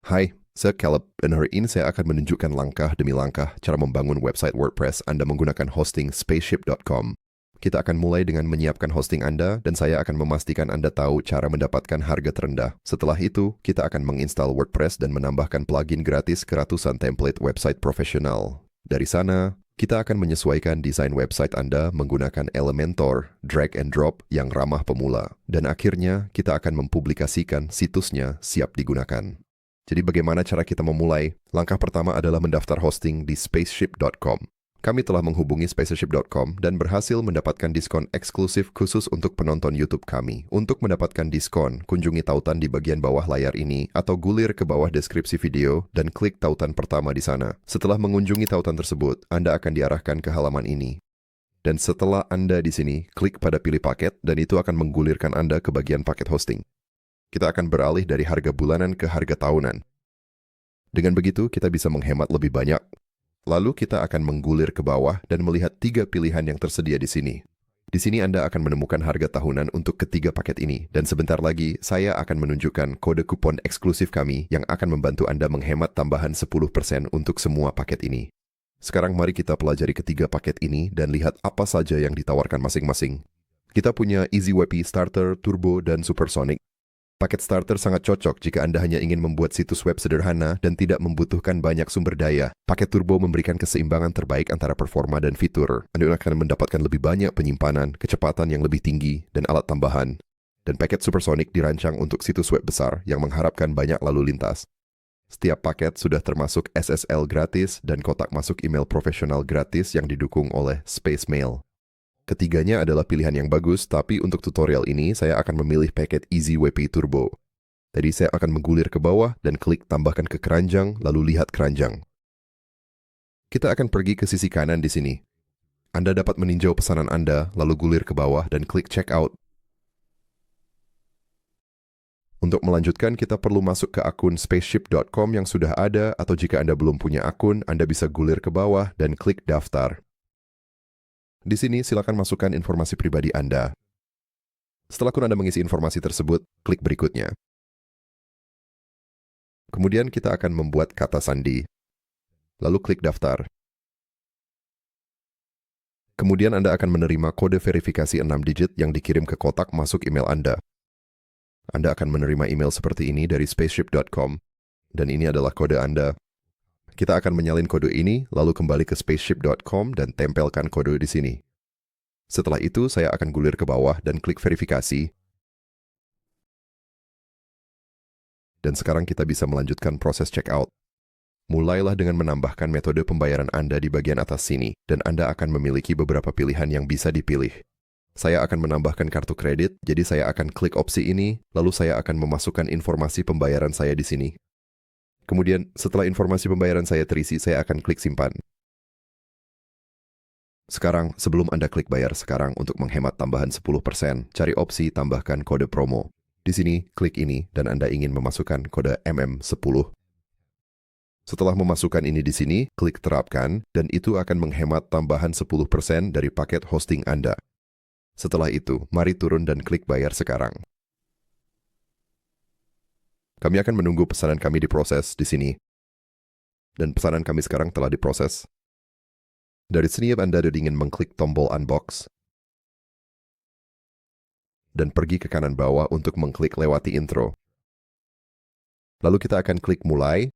Hai, saya Caleb, dan hari ini saya akan menunjukkan langkah demi langkah cara membangun website WordPress Anda menggunakan hosting spaceship.com. Kita akan mulai dengan menyiapkan hosting Anda, dan saya akan memastikan Anda tahu cara mendapatkan harga terendah. Setelah itu, kita akan menginstal WordPress dan menambahkan plugin gratis ke ratusan template website profesional. Dari sana, kita akan menyesuaikan desain website Anda menggunakan Elementor, drag and drop yang ramah pemula. Dan akhirnya, kita akan mempublikasikan situsnya siap digunakan. Jadi bagaimana cara kita memulai? Langkah pertama adalah mendaftar hosting di spaceship.com. Kami telah menghubungi spaceship.com dan berhasil mendapatkan diskon eksklusif khusus untuk penonton YouTube kami. Untuk mendapatkan diskon, kunjungi tautan di bagian bawah layar ini atau gulir ke bawah deskripsi video dan klik tautan pertama di sana. Setelah mengunjungi tautan tersebut, Anda akan diarahkan ke halaman ini. Dan setelah Anda di sini, klik pada pilih paket dan itu akan menggulirkan Anda ke bagian paket hosting. Kita akan beralih dari harga bulanan ke harga tahunan. Dengan begitu, kita bisa menghemat lebih banyak. Lalu kita akan menggulir ke bawah dan melihat 3 pilihan yang tersedia di sini. Di sini Anda akan menemukan harga tahunan untuk ketiga paket ini. Dan sebentar lagi, saya akan menunjukkan kode kupon eksklusif kami yang akan membantu Anda menghemat tambahan 10% untuk semua paket ini. Sekarang mari kita pelajari ketiga paket ini dan lihat apa saja yang ditawarkan masing-masing. Kita punya Easy WP Starter, Turbo, dan Supersonic. Paket starter sangat cocok jika Anda hanya ingin membuat situs web sederhana dan tidak membutuhkan banyak sumber daya. Paket turbo memberikan keseimbangan terbaik antara performa dan fitur. Anda akan mendapatkan lebih banyak penyimpanan, kecepatan yang lebih tinggi, dan alat tambahan. Dan paket supersonic dirancang untuk situs web besar yang mengharapkan banyak lalu lintas. Setiap paket sudah termasuk SSL gratis dan kotak masuk email profesional gratis yang didukung oleh Spacemail. Ketiganya adalah pilihan yang bagus, tapi untuk tutorial ini saya akan memilih paket Easy WP Turbo. Jadi saya akan menggulir ke bawah dan klik tambahkan ke keranjang, lalu lihat keranjang. Kita akan pergi ke sisi kanan di sini. Anda dapat meninjau pesanan Anda, lalu gulir ke bawah dan klik check out. Untuk melanjutkan, kita perlu masuk ke akun spaceship.com yang sudah ada, atau jika Anda belum punya akun, Anda bisa gulir ke bawah dan klik daftar. Di sini, silakan masukkan informasi pribadi Anda. Setelah Anda mengisi informasi tersebut, klik berikutnya. Kemudian kita akan membuat kata sandi. Lalu klik daftar. Kemudian Anda akan menerima kode verifikasi 6 digit yang dikirim ke kotak masuk email Anda. Anda akan menerima email seperti ini dari spaceship.com, dan ini adalah kode Anda. Kita akan menyalin kode ini, lalu kembali ke spaceship.com dan tempelkan kode di sini. Setelah itu, saya akan gulir ke bawah dan klik verifikasi. Dan sekarang kita bisa melanjutkan proses checkout. Mulailah dengan menambahkan metode pembayaran Anda di bagian atas sini, dan Anda akan memiliki beberapa pilihan yang bisa dipilih. Saya akan menambahkan kartu kredit, jadi saya akan klik opsi ini, lalu saya akan memasukkan informasi pembayaran saya di sini. Kemudian, setelah informasi pembayaran saya terisi, saya akan klik simpan. Sekarang, sebelum Anda klik bayar sekarang untuk menghemat tambahan 10%, cari opsi tambahkan kode promo. Di sini, klik ini dan Anda ingin memasukkan kode MM10. Setelah memasukkan ini di sini, klik terapkan dan itu akan menghemat tambahan 10% dari paket hosting Anda. Setelah itu, mari turun dan klik bayar sekarang. Kami akan menunggu pesanan kami diproses di sini. Dan pesanan kami sekarang telah diproses. Dari sini Anda ingin mengklik tombol unbox. Dan pergi ke kanan bawah untuk mengklik lewati intro. Lalu kita akan klik mulai.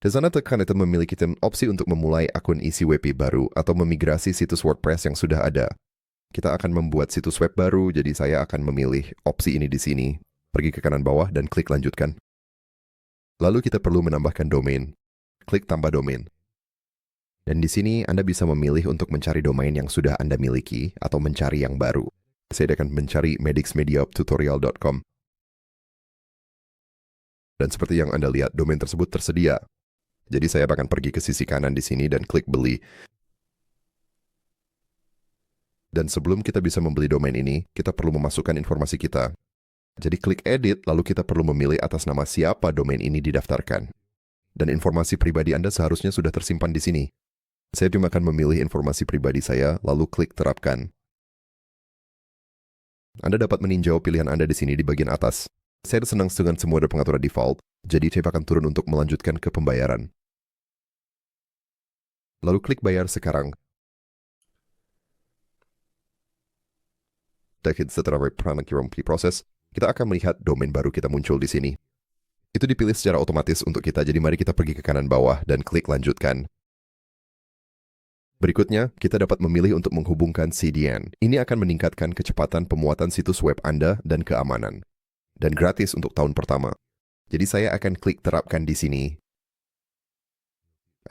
Di sana tekan itu memiliki opsi untuk memulai akun isi WP baru atau memigrasi situs WordPress yang sudah ada. Kita akan membuat situs web baru, jadi saya akan memilih opsi ini di sini. Pergi ke kanan bawah dan klik lanjutkan. Lalu kita perlu menambahkan domain. Klik tambah domain. Dan di sini Anda bisa memilih untuk mencari domain yang sudah Anda miliki atau mencari yang baru. Saya akan mencari medixmediatutorial.com. Dan seperti yang Anda lihat, domain tersebut tersedia. Jadi saya akan pergi ke sisi kanan di sini dan klik beli. Dan sebelum kita bisa membeli domain ini, kita perlu memasukkan informasi kita. Jadi klik edit, lalu kita perlu memilih atas nama siapa domain ini didaftarkan. Dan informasi pribadi Anda seharusnya sudah tersimpan di sini. Saya cuma akan memilih informasi pribadi saya, lalu klik terapkan. Anda dapat meninjau pilihan Anda di sini di bagian atas. Saya senang dengan semua ada pengaturan default, jadi saya akan turun untuk melanjutkan ke pembayaran. Lalu klik bayar sekarang. Dan setelah product proses, kita akan melihat domain baru kita muncul di sini. Itu dipilih secara otomatis untuk kita, jadi mari kita pergi ke kanan bawah dan klik lanjutkan. Berikutnya, kita dapat memilih untuk menghubungkan CDN. Ini akan meningkatkan kecepatan pemuatan situs web Anda dan keamanan. Dan gratis untuk tahun pertama. Jadi saya akan klik terapkan di sini.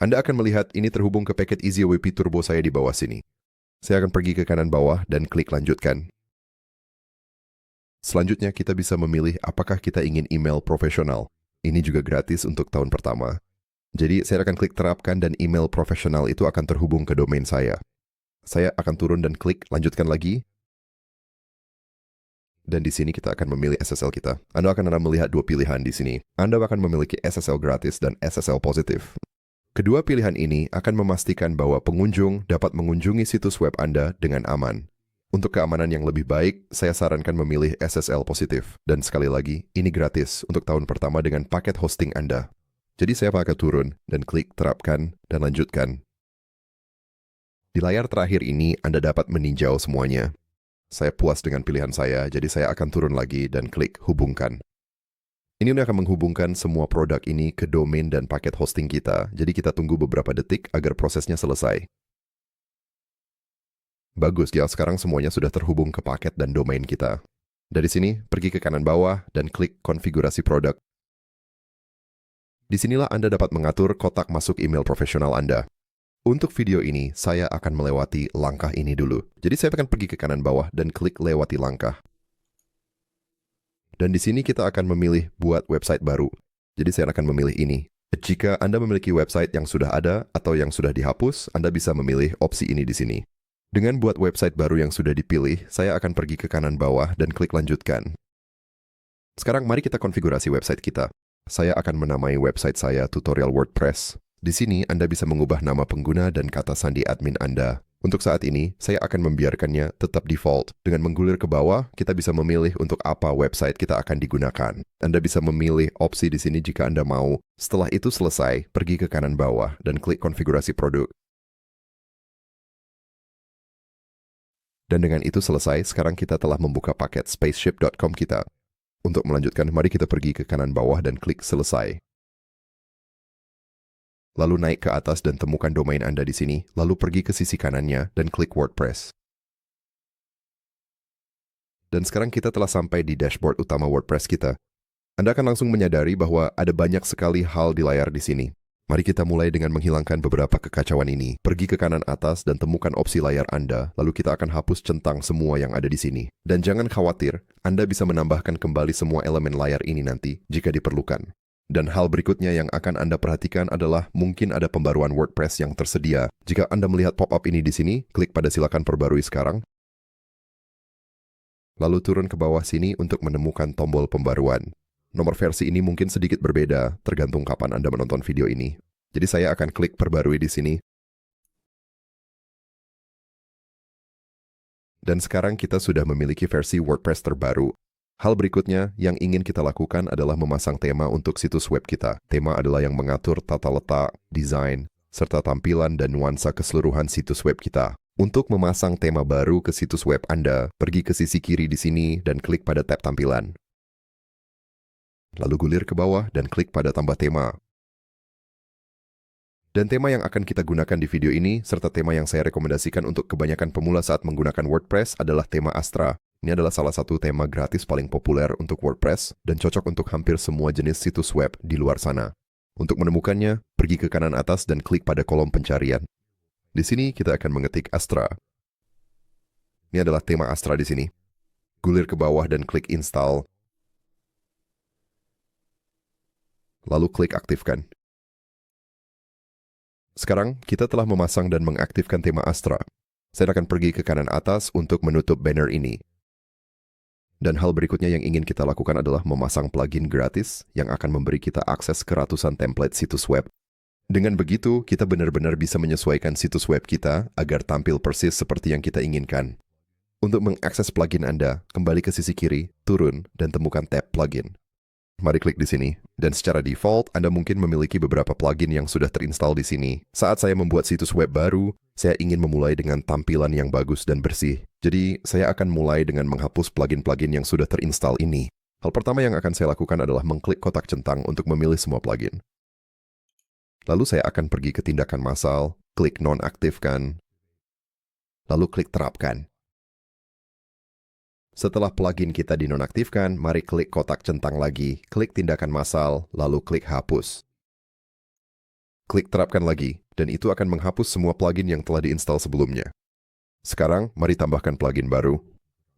Anda akan melihat ini terhubung ke paket EasyWP Turbo saya di bawah sini. Saya akan pergi ke kanan bawah dan klik lanjutkan. Selanjutnya kita bisa memilih apakah kita ingin email profesional. Ini juga gratis untuk tahun pertama. Jadi saya akan klik terapkan dan email profesional itu akan terhubung ke domain saya. Saya akan turun dan klik lanjutkan lagi. Dan di sini kita akan memilih SSL kita. Anda akan melihat dua pilihan di sini. Anda akan memiliki SSL gratis dan SSL positif. Kedua pilihan ini akan memastikan bahwa pengunjung dapat mengunjungi situs web Anda dengan aman. Untuk keamanan yang lebih baik, saya sarankan memilih SSL positif. Dan sekali lagi, ini gratis untuk tahun pertama dengan paket hosting Anda. Jadi saya akan turun dan klik terapkan dan lanjutkan. Di layar terakhir ini, Anda dapat meninjau semuanya. Saya puas dengan pilihan saya, jadi saya akan turun lagi dan klik hubungkan. Ini akan menghubungkan semua produk ini ke domain dan paket hosting kita, jadi kita tunggu beberapa detik agar prosesnya selesai. Bagus ya, sekarang semuanya sudah terhubung ke paket dan domain kita. Dari sini, pergi ke kanan bawah dan klik konfigurasi produk. Disinilah Anda dapat mengatur kotak masuk email profesional Anda. Untuk video ini, saya akan melewati langkah ini dulu. Jadi saya akan pergi ke kanan bawah dan klik lewati langkah. Dan di sini kita akan memilih buat website baru. Jadi saya akan memilih ini. Jika Anda memiliki website yang sudah ada atau yang sudah dihapus, Anda bisa memilih opsi ini di sini. Dengan buat website baru yang sudah dipilih, saya akan pergi ke kanan bawah dan klik lanjutkan. Sekarang mari kita konfigurasi website kita. Saya akan menamai website saya tutorial WordPress. Di sini Anda bisa mengubah nama pengguna dan kata sandi admin Anda. Untuk saat ini, saya akan membiarkannya tetap default. Dengan menggulir ke bawah, kita bisa memilih untuk apa website kita akan digunakan. Anda bisa memilih opsi di sini jika Anda mau. Setelah itu selesai, pergi ke kanan bawah dan klik konfigurasi produk. Dan dengan itu selesai, sekarang kita telah membuka paket spaceship.com kita. Untuk melanjutkan, mari kita pergi ke kanan bawah dan klik selesai. Lalu naik ke atas dan temukan domain Anda di sini, lalu pergi ke sisi kanannya dan klik WordPress. Dan sekarang kita telah sampai di dashboard utama WordPress kita. Anda akan langsung menyadari bahwa ada banyak sekali hal di layar di sini. Mari kita mulai dengan menghilangkan beberapa kekacauan ini. Pergi ke kanan atas dan temukan opsi layar Anda, lalu kita akan hapus centang semua yang ada di sini. Dan jangan khawatir, Anda bisa menambahkan kembali semua elemen layar ini nanti jika diperlukan. Dan hal berikutnya yang akan Anda perhatikan adalah mungkin ada pembaruan WordPress yang tersedia. Jika Anda melihat pop-up ini di sini, klik pada silakan perbarui sekarang. Lalu turun ke bawah sini untuk menemukan tombol pembaruan. Nomor versi ini mungkin sedikit berbeda, tergantung kapan Anda menonton video ini. Jadi saya akan klik perbarui di sini. Dan sekarang kita sudah memiliki versi WordPress terbaru. Hal berikutnya yang ingin kita lakukan adalah memasang tema untuk situs web kita. Tema adalah yang mengatur tata letak, desain, serta tampilan dan nuansa keseluruhan situs web kita. Untuk memasang tema baru ke situs web Anda, pergi ke sisi kiri di sini dan klik pada tab tampilan. Lalu gulir ke bawah dan klik pada tambah tema. Dan tema yang akan kita gunakan di video ini, serta tema yang saya rekomendasikan untuk kebanyakan pemula saat menggunakan WordPress adalah tema Astra. Ini adalah salah satu tema gratis paling populer untuk WordPress dan cocok untuk hampir semua jenis situs web di luar sana. Untuk menemukannya, pergi ke kanan atas dan klik pada kolom pencarian. Di sini kita akan mengetik Astra. Ini adalah tema Astra di sini. Gulir ke bawah dan klik install. Lalu klik aktifkan. Sekarang kita telah memasang dan mengaktifkan tema Astra. Saya akan pergi ke kanan atas untuk menutup banner ini. Dan hal berikutnya yang ingin kita lakukan adalah memasang plugin gratis yang akan memberi kita akses ke ratusan template situs web. Dengan begitu, kita benar-benar bisa menyesuaikan situs web kita agar tampil persis seperti yang kita inginkan. Untuk mengakses plugin Anda, kembali ke sisi kiri, turun, dan temukan tab plugin. Mari klik di sini. Dan secara default, Anda mungkin memiliki beberapa plugin yang sudah terinstall di sini. Saat saya membuat situs web baru, saya ingin memulai dengan tampilan yang bagus dan bersih. Jadi, saya akan mulai dengan menghapus plugin-plugin yang sudah terinstall ini. Hal pertama yang akan saya lakukan adalah mengklik kotak centang untuk memilih semua plugin. Lalu saya akan pergi ke tindakan massal, klik nonaktifkan, lalu klik terapkan. Setelah plugin kita dinonaktifkan, mari klik kotak centang lagi, klik tindakan massal, lalu klik hapus. Klik terapkan lagi, dan itu akan menghapus semua plugin yang telah diinstal sebelumnya. Sekarang, mari tambahkan plugin baru.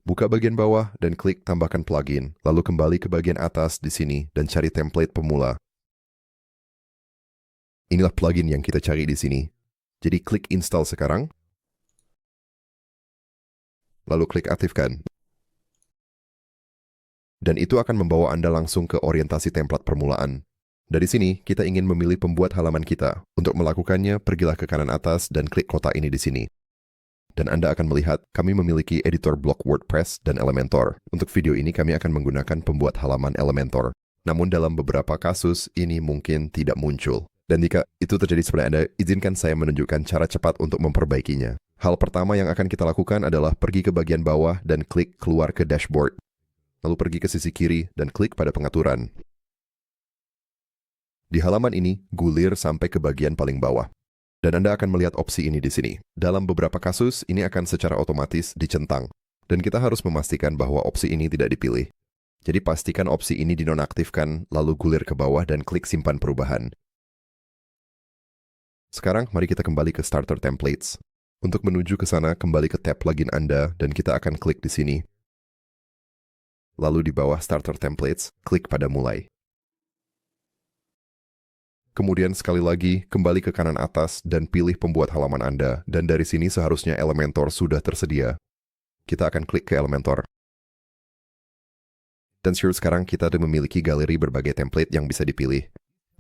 Buka bagian bawah dan klik tambahkan plugin, lalu kembali ke bagian atas di sini dan cari template pemula. Inilah plugin yang kita cari di sini. Jadi klik install sekarang, lalu klik aktifkan. Dan itu akan membawa Anda langsung ke orientasi template permulaan. Dari sini, kita ingin memilih pembuat halaman kita. Untuk melakukannya, pergilah ke kanan atas dan klik kotak ini di sini. Dan Anda akan melihat kami memiliki editor blok WordPress dan Elementor. Untuk video ini kami akan menggunakan pembuat halaman Elementor. Namun dalam beberapa kasus, ini mungkin tidak muncul. Dan jika itu terjadi seperti Anda, izinkan saya menunjukkan cara cepat untuk memperbaikinya. Hal pertama yang akan kita lakukan adalah pergi ke bagian bawah dan klik keluar ke dashboard. Lalu pergi ke sisi kiri dan klik pada pengaturan. Di halaman ini, gulir sampai ke bagian paling bawah. Dan Anda akan melihat opsi ini di sini. Dalam beberapa kasus, ini akan secara otomatis dicentang. Dan kita harus memastikan bahwa opsi ini tidak dipilih. Jadi pastikan opsi ini dinonaktifkan, lalu gulir ke bawah dan klik simpan perubahan. Sekarang, mari kita kembali ke Starter Templates. Untuk menuju ke sana, kembali ke tab plugin Anda, dan kita akan klik di sini. Lalu di bawah Starter Templates, klik pada Mulai. Kemudian sekali lagi, kembali ke kanan atas dan pilih pembuat halaman Anda, dan dari sini seharusnya Elementor sudah tersedia. Kita akan klik ke Elementor. Dan sekarang kita memiliki galeri berbagai template yang bisa dipilih.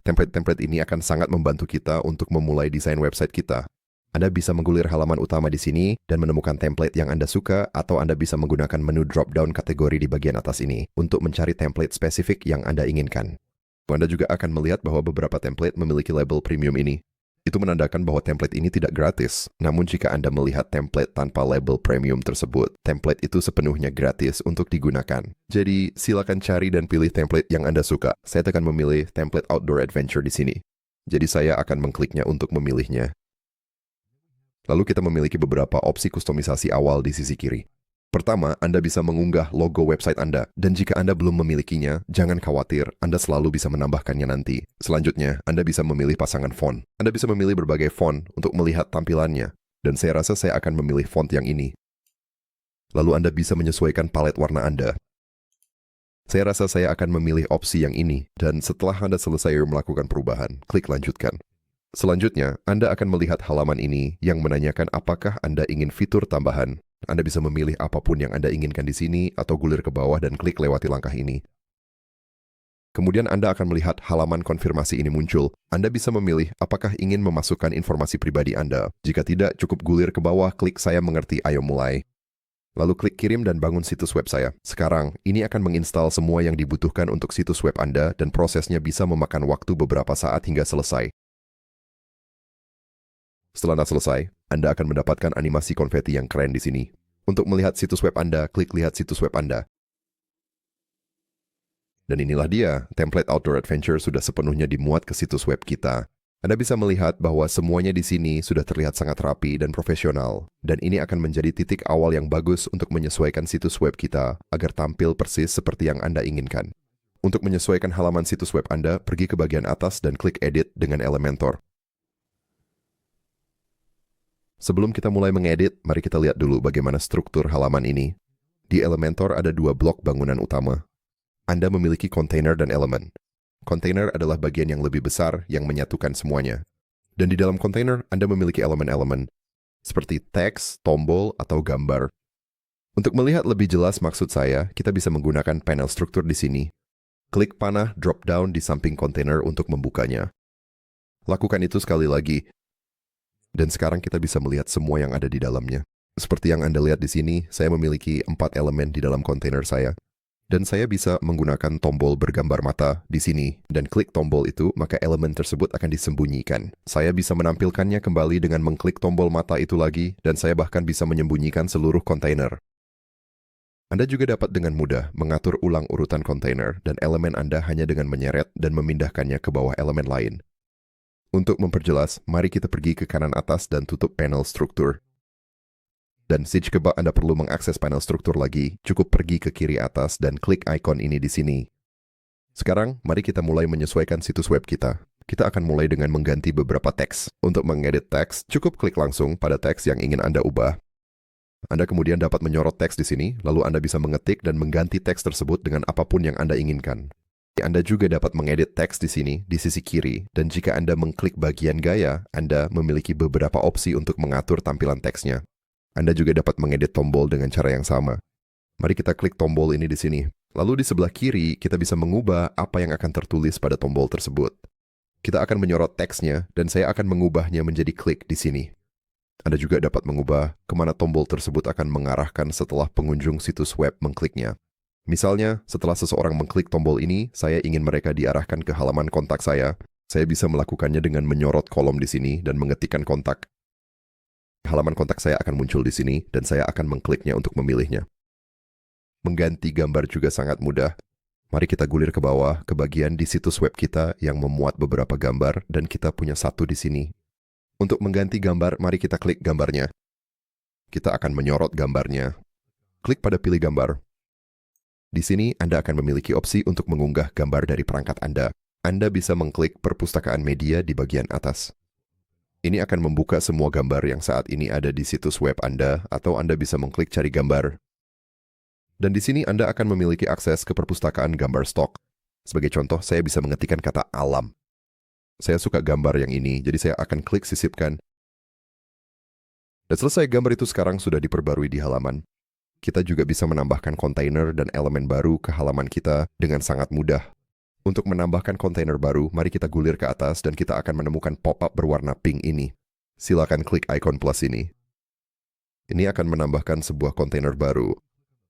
Template-template ini akan sangat membantu kita untuk memulai desain website kita. Anda bisa menggulir halaman utama di sini dan menemukan template yang Anda suka, atau Anda bisa menggunakan menu drop-down kategori di bagian atas ini untuk mencari template spesifik yang Anda inginkan. Anda juga akan melihat bahwa beberapa template memiliki label premium ini. Itu menandakan bahwa template ini tidak gratis. Namun jika Anda melihat template tanpa label premium tersebut, template itu sepenuhnya gratis untuk digunakan. Jadi, silakan cari dan pilih template yang Anda suka. Saya akan memilih template Outdoor Adventure di sini. Jadi saya akan mengkliknya untuk memilihnya. Lalu kita memiliki beberapa opsi kustomisasi awal di sisi kiri. Pertama, Anda bisa mengunggah logo website Anda, dan jika Anda belum memilikinya, jangan khawatir, Anda selalu bisa menambahkannya nanti. Selanjutnya, Anda bisa memilih pasangan font. Anda bisa memilih berbagai font untuk melihat tampilannya, dan saya rasa saya akan memilih font yang ini. Lalu Anda bisa menyesuaikan palet warna Anda. Saya rasa saya akan memilih opsi yang ini, dan setelah Anda selesai melakukan perubahan, klik lanjutkan. Selanjutnya, Anda akan melihat halaman ini yang menanyakan apakah Anda ingin fitur tambahan. Anda bisa memilih apapun yang Anda inginkan di sini atau gulir ke bawah dan klik lewati langkah ini. Kemudian Anda akan melihat halaman konfirmasi ini muncul. Anda bisa memilih apakah ingin memasukkan informasi pribadi Anda. Jika tidak, cukup gulir ke bawah, klik saya mengerti, ayo mulai. Lalu klik kirim dan bangun situs web saya. Sekarang, ini akan menginstal semua yang dibutuhkan untuk situs web Anda dan prosesnya bisa memakan waktu beberapa saat hingga selesai. Setelah Anda selesai, Anda akan mendapatkan animasi konfeti yang keren di sini. Untuk melihat situs web Anda, klik lihat situs web Anda. Dan inilah dia, template Outdoor Adventure sudah sepenuhnya dimuat ke situs web kita. Anda bisa melihat bahwa semuanya di sini sudah terlihat sangat rapi dan profesional. Dan ini akan menjadi titik awal yang bagus untuk menyesuaikan situs web kita agar tampil persis seperti yang Anda inginkan. Untuk menyesuaikan halaman situs web Anda, pergi ke bagian atas dan klik Edit dengan Elementor. Sebelum kita mulai mengedit, mari kita lihat dulu bagaimana struktur halaman ini. Di Elementor ada dua blok bangunan utama. Anda memiliki container dan elemen. Container adalah bagian yang lebih besar yang menyatukan semuanya. Dan di dalam container, Anda memiliki elemen-elemen, seperti teks, tombol, atau gambar. Untuk melihat lebih jelas maksud saya, kita bisa menggunakan panel struktur di sini. Klik panah drop-down di samping container untuk membukanya. Lakukan itu sekali lagi. Dan sekarang kita bisa melihat semua yang ada di dalamnya. Seperti yang Anda lihat di sini, saya memiliki 4 elemen di dalam kontainer saya. Dan saya bisa menggunakan tombol bergambar mata di sini, dan klik tombol itu, maka elemen tersebut akan disembunyikan. Saya bisa menampilkannya kembali dengan mengklik tombol mata itu lagi, dan saya bahkan bisa menyembunyikan seluruh kontainer. Anda juga dapat dengan mudah mengatur ulang urutan kontainer dan elemen Anda hanya dengan menyeret dan memindahkannya ke bawah elemen lain. Untuk memperjelas, mari kita pergi ke kanan atas dan tutup panel struktur. Dan jika Anda perlu mengakses panel struktur lagi, cukup pergi ke kiri atas dan klik ikon ini di sini. Sekarang, mari kita mulai menyesuaikan situs web kita. Kita akan mulai dengan mengganti beberapa teks. Untuk mengedit teks, cukup klik langsung pada teks yang ingin Anda ubah. Anda kemudian dapat menyorot teks di sini, lalu Anda bisa mengetik dan mengganti teks tersebut dengan apapun yang Anda inginkan. Anda juga dapat mengedit teks di sini, di sisi kiri, dan jika Anda mengklik bagian gaya, Anda memiliki beberapa opsi untuk mengatur tampilan teksnya. Anda juga dapat mengedit tombol dengan cara yang sama. Mari kita klik tombol ini di sini. Lalu di sebelah kiri, kita bisa mengubah apa yang akan tertulis pada tombol tersebut. Kita akan menyorot teksnya, dan saya akan mengubahnya menjadi klik di sini. Anda juga dapat mengubah kemana tombol tersebut akan mengarahkan setelah pengunjung situs web mengkliknya. Misalnya, setelah seseorang mengklik tombol ini, saya ingin mereka diarahkan ke halaman kontak saya. Saya bisa melakukannya dengan menyorot kolom di sini dan mengetikkan kontak. Halaman kontak saya akan muncul di sini, dan saya akan mengkliknya untuk memilihnya. Mengganti gambar juga sangat mudah. Mari kita gulir ke bawah, ke bagian di situs web kita yang memuat beberapa gambar, dan kita punya satu di sini. Untuk mengganti gambar, mari kita klik gambarnya. Kita akan menyorot gambarnya. Klik pada pilih gambar. Di sini, Anda akan memiliki opsi untuk mengunggah gambar dari perangkat Anda. Anda bisa mengklik perpustakaan media di bagian atas. Ini akan membuka semua gambar yang saat ini ada di situs web Anda, atau Anda bisa mengklik cari gambar. Dan di sini Anda akan memiliki akses ke perpustakaan gambar stok. Sebagai contoh, saya bisa mengetikkan kata alam. Saya suka gambar yang ini, jadi saya akan klik sisipkan. Dan selesai, gambar itu sekarang sudah diperbarui di halaman. Kita juga bisa menambahkan kontainer dan elemen baru ke halaman kita dengan sangat mudah. Untuk menambahkan kontainer baru, mari kita gulir ke atas dan kita akan menemukan pop-up berwarna pink ini. Silakan klik ikon plus ini. Ini akan menambahkan sebuah kontainer baru.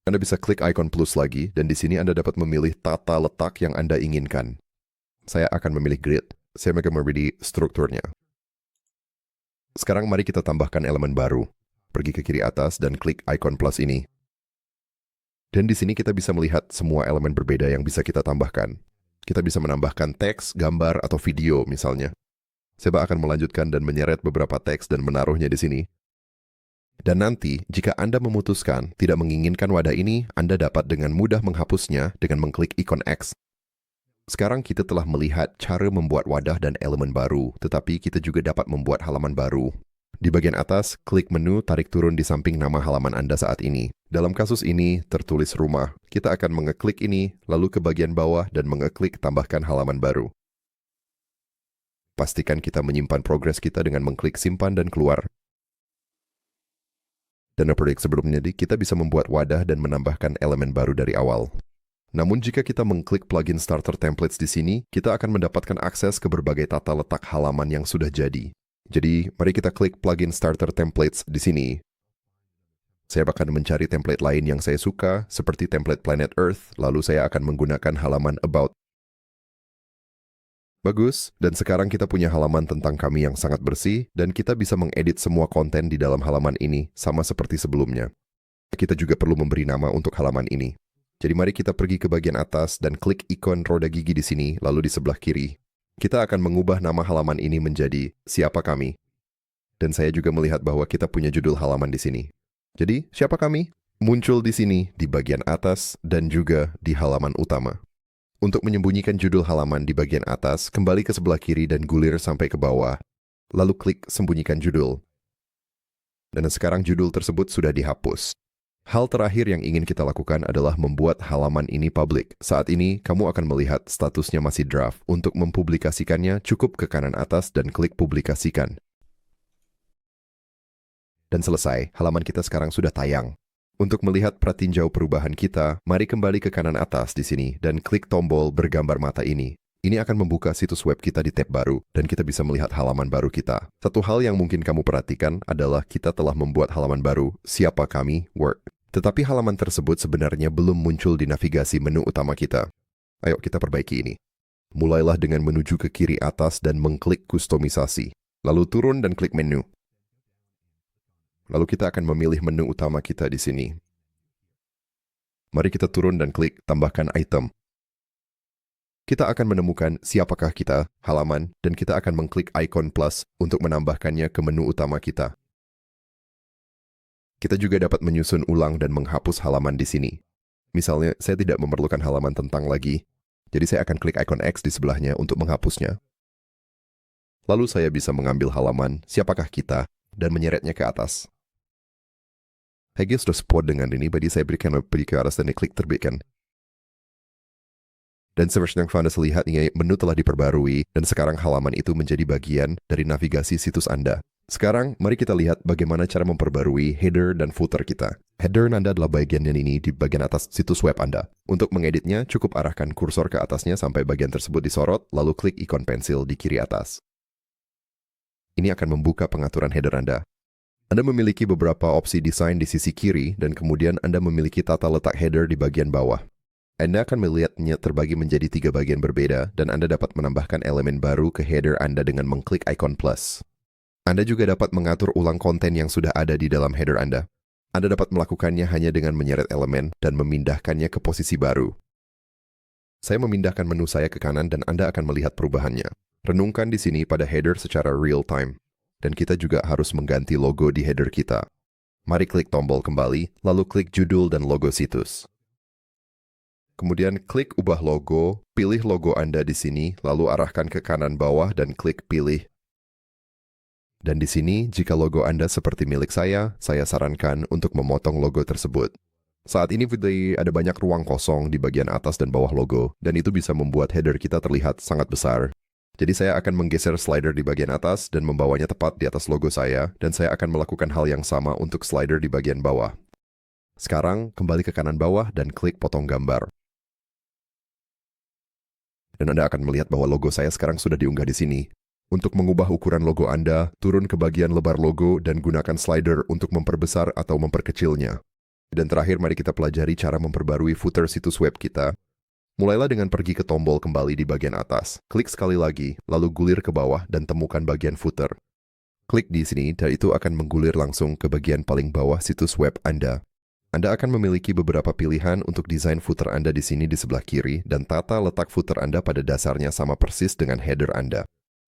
Anda bisa klik ikon plus lagi, dan di sini Anda dapat memilih tata letak yang Anda inginkan. Saya akan memilih grid. Saya akan memilih strukturnya. Sekarang mari kita tambahkan elemen baru. Pergi ke kiri atas dan klik ikon plus ini. Dan di sini kita bisa melihat semua elemen berbeda yang bisa kita tambahkan. Kita bisa menambahkan teks, gambar, atau video misalnya. Saya akan melanjutkan dan menyeret beberapa teks dan menaruhnya di sini. Dan nanti, jika Anda memutuskan tidak menginginkan wadah ini, Anda dapat dengan mudah menghapusnya dengan mengklik ikon X. Sekarang kita telah melihat cara membuat wadah dan elemen baru, tetapi kita juga dapat membuat halaman baru. Di bagian atas, klik menu tarik turun di samping nama halaman Anda saat ini. Dalam kasus ini, tertulis rumah. Kita akan mengeklik ini, lalu ke bagian bawah dan mengeklik tambahkan halaman baru. Pastikan kita menyimpan progres kita dengan mengklik simpan dan keluar. Dan seperti sebelumnya, kita bisa membuat wadah dan menambahkan elemen baru dari awal. Namun jika kita mengklik plugin starter templates di sini, kita akan mendapatkan akses ke berbagai tata letak halaman yang sudah jadi. Jadi, mari kita klik plugin starter templates di sini. Saya akan mencari template lain yang saya suka, seperti template Planet Earth, lalu saya akan menggunakan halaman About. Bagus, dan sekarang kita punya halaman tentang kami yang sangat bersih, dan kita bisa mengedit semua konten di dalam halaman ini, sama seperti sebelumnya. Kita juga perlu memberi nama untuk halaman ini. Jadi mari kita pergi ke bagian atas dan klik ikon roda gigi di sini, lalu di sebelah kiri. Kita akan mengubah nama halaman ini menjadi Siapa Kami. Dan saya juga melihat bahwa kita punya judul halaman di sini. Jadi, siapa kami? Muncul di sini, di bagian atas, dan juga di halaman utama. Untuk menyembunyikan judul halaman di bagian atas, kembali ke sebelah kiri dan gulir sampai ke bawah. Lalu klik sembunyikan judul. Dan sekarang judul tersebut sudah dihapus. Hal terakhir yang ingin kita lakukan adalah membuat halaman ini publik. Saat ini, kamu akan melihat statusnya masih draft. Untuk mempublikasikannya, cukup ke kanan atas dan klik publikasikan. Dan selesai, halaman kita sekarang sudah tayang. Untuk melihat pratinjau perubahan kita, mari kembali ke kanan atas di sini dan klik tombol bergambar mata ini. Ini akan membuka situs web kita di tab baru, dan kita bisa melihat halaman baru kita. Satu hal yang mungkin kamu perhatikan adalah kita telah membuat halaman baru, Siapa Kami Work. Tetapi halaman tersebut sebenarnya belum muncul di navigasi menu utama kita. Ayo kita perbaiki ini. Mulailah dengan menuju ke kiri atas dan mengklik kustomisasi. Lalu turun dan klik menu. Lalu kita akan memilih menu utama kita di sini. Mari kita turun dan klik tambahkan item. Kita akan menemukan siapakah kita, halaman, dan kita akan mengklik ikon plus untuk menambahkannya ke menu utama kita. Kita juga dapat menyusun ulang dan menghapus halaman di sini. Misalnya, saya tidak memerlukan halaman tentang lagi, jadi saya akan klik ikon X di sebelahnya untuk menghapusnya. Lalu saya bisa mengambil halaman, siapakah kita, dan menyeretnya ke atas. Hege sudah support dengan ini, jadi saya berikan pergi ke atas dan klik terbitkan. Dan seperti yang Anda lihat, menu telah diperbarui, dan sekarang halaman itu menjadi bagian dari navigasi situs Anda. Sekarang, mari kita lihat bagaimana cara memperbarui header dan footer kita. Header Anda adalah bagian yang ini di bagian atas situs web Anda. Untuk mengeditnya, cukup arahkan kursor ke atasnya sampai bagian tersebut disorot, lalu klik ikon pensil di kiri atas. Ini akan membuka pengaturan header Anda. Anda memiliki beberapa opsi desain di sisi kiri, dan kemudian Anda memiliki tata letak header di bagian bawah. Anda akan melihatnya terbagi menjadi 3 bagian berbeda, dan Anda dapat menambahkan elemen baru ke header Anda dengan mengklik ikon plus. Anda juga dapat mengatur ulang konten yang sudah ada di dalam header Anda. Anda dapat melakukannya hanya dengan menyeret elemen dan memindahkannya ke posisi baru. Saya memindahkan menu saya ke kanan dan Anda akan melihat perubahannya. Renungkan di sini pada header secara real time. Dan kita juga harus mengganti logo di header kita. Mari klik tombol kembali, lalu klik judul dan logo situs. Kemudian klik ubah logo, pilih logo Anda di sini, lalu arahkan ke kanan bawah dan klik pilih. Dan di sini, jika logo Anda seperti milik saya sarankan untuk memotong logo tersebut. Saat ini ada banyak ruang kosong di bagian atas dan bawah logo, dan itu bisa membuat header kita terlihat sangat besar. Jadi saya akan menggeser slider di bagian atas dan membawanya tepat di atas logo saya, dan saya akan melakukan hal yang sama untuk slider di bagian bawah. Sekarang, kembali ke kanan bawah dan klik potong gambar. Dan Anda akan melihat bahwa logo saya sekarang sudah diunggah di sini. Untuk mengubah ukuran logo Anda, turun ke bagian lebar logo dan gunakan slider untuk memperbesar atau memperkecilnya. Dan terakhir, mari kita pelajari cara memperbarui footer situs web kita. Mulailah dengan pergi ke tombol kembali di bagian atas. Klik sekali lagi, lalu gulir ke bawah dan temukan bagian footer. Klik di sini dan itu akan menggulir langsung ke bagian paling bawah situs web Anda. Anda akan memiliki beberapa pilihan untuk desain footer Anda di sini di sebelah kiri, dan tata letak footer Anda pada dasarnya sama persis dengan header Anda.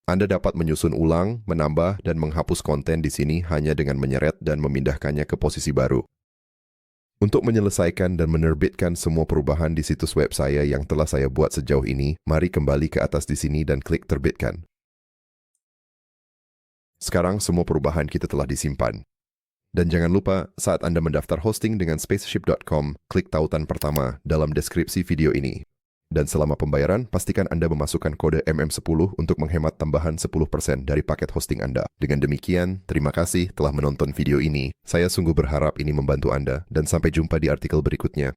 Anda dapat menyusun ulang, menambah, dan menghapus konten di sini hanya dengan menyeret dan memindahkannya ke posisi baru. Untuk menyelesaikan dan menerbitkan semua perubahan di situs web saya yang telah saya buat sejauh ini, mari kembali ke atas di sini dan klik terbitkan. Sekarang semua perubahan kita telah disimpan. Dan jangan lupa, saat Anda mendaftar hosting dengan spaceship.com, klik tautan pertama dalam deskripsi video ini. Dan selama pembayaran, pastikan Anda memasukkan kode MM10 untuk menghemat tambahan 10% dari paket hosting Anda. Dengan demikian, terima kasih telah menonton video ini. Saya sungguh berharap ini membantu Anda, dan sampai jumpa di artikel berikutnya.